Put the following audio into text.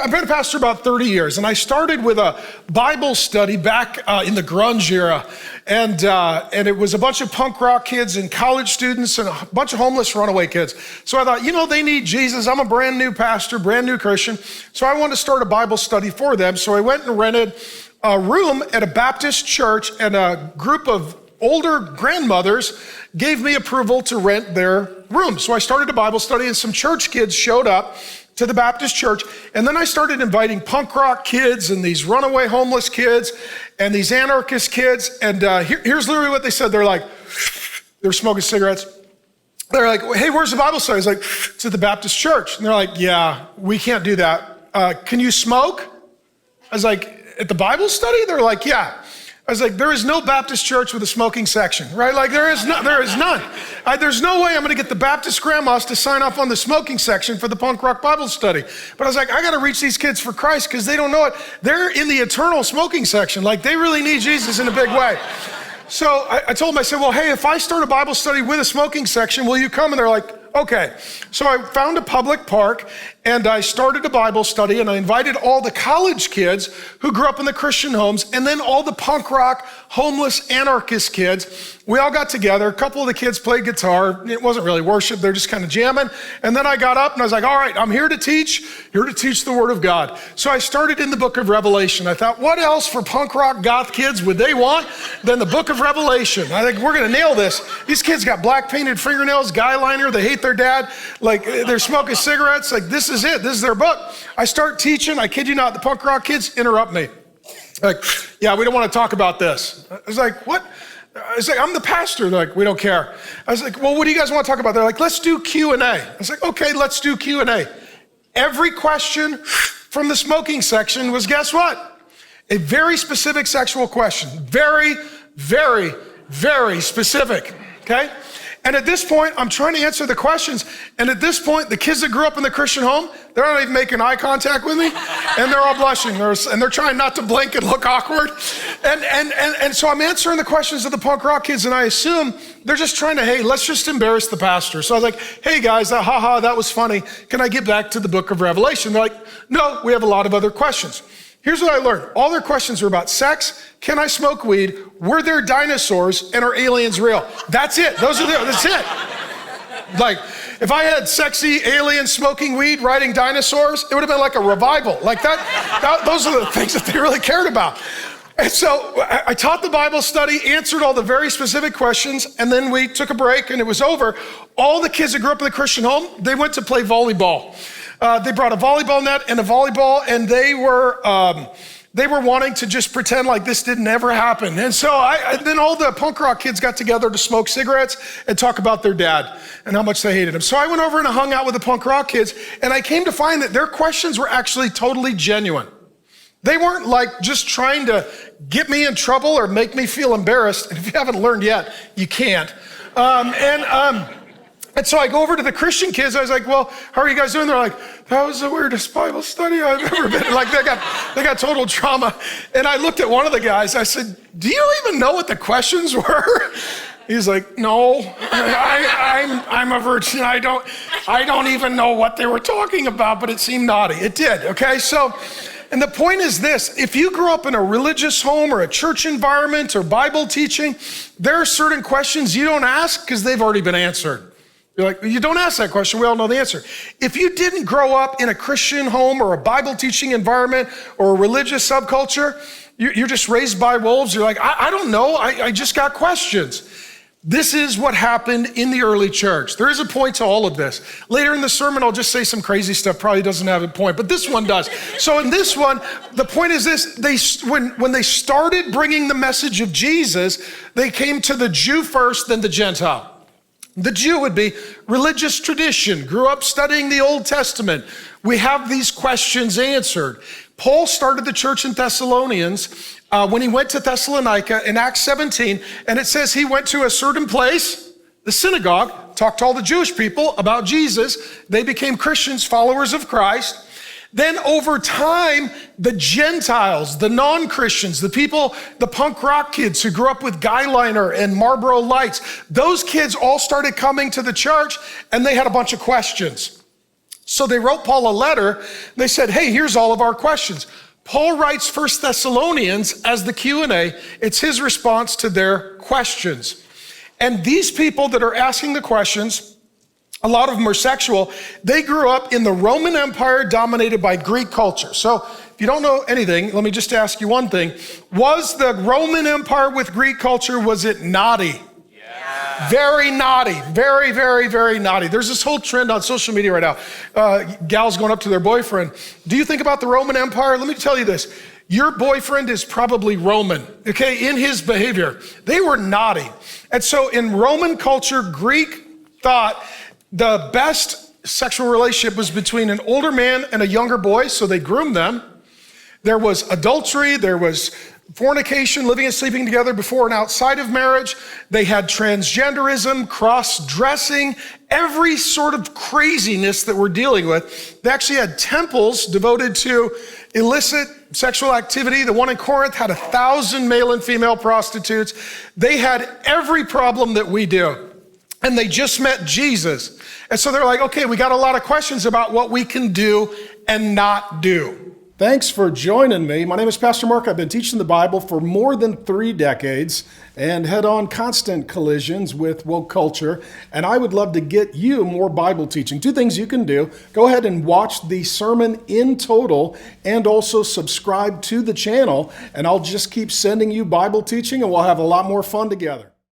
I've been a pastor about 30 years, and I started with a Bible study back in the grunge era. And it was a bunch of punk rock kids and college students and a bunch of homeless runaway kids. So I thought, they need Jesus. I'm a brand new pastor, brand new Christian. So I wanted to start a Bible study for them. So I went and rented a room at a Baptist church, and a group of older grandmothers gave me approval to rent their room. So I started a Bible study, and some church kids showed up to the Baptist church. And then I started inviting punk rock kids and these runaway homeless kids and these anarchist kids. And here's literally what they said. They're smoking cigarettes. They're like, hey, where's the Bible study? I was like, it's at the Baptist church. And they're like, yeah, we can't do that. Can you smoke? I was like, at the Bible study? They're like, yeah. I was like, there is no Baptist church with a smoking section, right? Like there is none. There's no way I'm gonna get the Baptist grandmas to sign off on the smoking section for the punk rock Bible study. But I was like, I gotta reach these kids for Christ because they don't know it. They're in the eternal smoking section. Like they really need Jesus in a big way. So I told them, I said, well, hey, if I start a Bible study with a smoking section, will you come? And they're like, okay. So I found a public park and I started a Bible study, and I invited all the college kids who grew up in the Christian homes, and then all the punk rock, homeless, anarchist kids. We all got together. A couple of the kids played guitar. It wasn't really worship. They're just kind of jamming. And then I got up and I was like, all right, I'm here to teach the word of God. So I started in the book of Revelation. I thought, what else for punk rock goth kids would they want than the book of Revelation? I think we're going to nail this. These kids got black painted fingernails, guy liner. They hate their dad. Like they're smoking cigarettes. Like this is it. This is their book. I start teaching. I kid you not. The punk rock kids interrupt me. Like, yeah, we don't want to talk about this. I was like, what? I was like, I'm the pastor. They're like, we don't care. I was like, well, what do you guys want to talk about? They're like, let's do Q&A. I was like, okay, let's do Q&A. Every question from the smoking section was, guess what? A very specific sexual question. Very, very, very specific, okay? And at this point, I'm trying to answer the questions. And at this point, the kids that grew up in the Christian home, they're not even making eye contact with me. And they're all blushing. And they're trying not to blink and look awkward. And so I'm answering the questions of the punk rock kids. And I assume they're just trying to, hey, let's just embarrass the pastor. So I was like, hey guys, haha, that was funny. Can I get back to the book of Revelation? They're like, no, we have a lot of other questions. Here's what I learned. All their questions were about sex. Can I smoke weed? Were there dinosaurs? And are aliens real? That's it. That's it. Like, if I had sexy aliens smoking weed, riding dinosaurs, it would have been like a revival. Like those are the things that they really cared about. And so I taught the Bible study, answered all the very specific questions, and then we took a break and it was over. All the kids that grew up in the Christian home, they went to play volleyball. They brought a volleyball net and a volleyball, and they were wanting to just pretend like this didn't ever happen. And so then all the punk rock kids got together to smoke cigarettes and talk about their dad and how much they hated him. So I went over and I hung out with the punk rock kids, and I came to find that their questions were actually totally genuine. They weren't like just trying to get me in trouble or make me feel embarrassed. And if you haven't learned yet, you can't. And so I go over to the Christian kids. I was like, well, how are you guys doing? They're like, that was the weirdest Bible study I've ever been. Like they got total trauma. And I looked at one of the guys. I said, do you even know what the questions were? He's like, no, I'm a virgin. I don't even know what they were talking about, but it seemed naughty. It did, okay? So, and the point is this, if you grew up in a religious home or a church environment or Bible teaching, there are certain questions you don't ask because they've already been answered. You're like, you don't ask that question, we all know the answer. If you didn't grow up in a Christian home or a Bible teaching environment or a religious subculture, you're just raised by wolves. You're like, I don't know, I just got questions. This is what happened in the early church. There is a point to all of this. Later in the sermon, I'll just say some crazy stuff, probably doesn't have a point, but this one does. So in this one, the point is this, when they started bringing the message of Jesus, they came to the Jew first, then the Gentile. The Jew would be religious tradition, grew up studying the Old Testament. We have these questions answered. Paul started the church in Thessalonians when he went to Thessalonica in Acts 17, and it says he went to a certain place, the synagogue, talked to all the Jewish people about Jesus. They became Christians, followers of Christ. Then over time, the Gentiles, the non-Christians, the people, the punk rock kids who grew up with guy liner and Marlboro Lights, those kids all started coming to the church and they had a bunch of questions. So they wrote Paul a letter. They said, hey, here's all of our questions. Paul writes 1 Thessalonians as the Q&A. It's his response to their questions. And these people that are asking the questions, a lot of them are sexual. They grew up in the Roman Empire dominated by Greek culture. So if you don't know anything, let me just ask you one thing. Was the Roman Empire with Greek culture, was it naughty? Yeah. Very naughty. Very, very, very naughty. There's this whole trend on social media right now. Gals going up to their boyfriend. Do you think about the Roman Empire? Let me tell you this. Your boyfriend is probably Roman, okay, in his behavior. They were naughty. And so in Roman culture, Greek thought the best sexual relationship was between an older man and a younger boy, so they groomed them. There was adultery, there was fornication, living and sleeping together before and outside of marriage. They had transgenderism, cross-dressing, every sort of craziness that we're dealing with. They actually had temples devoted to illicit sexual activity. The one in Corinth had 1,000 male and female prostitutes. They had every problem that we do. And they just met Jesus. And so they're like, okay, we got a lot of questions about what we can do and not do. Thanks for joining me. My name is Pastor Mark. I've been teaching the Bible for more than 3 decades and head on constant collisions with woke culture. And I would love to get you more Bible teaching. 2 things you can do. Go ahead and watch the sermon in total and also subscribe to the channel. And I'll just keep sending you Bible teaching and we'll have a lot more fun together.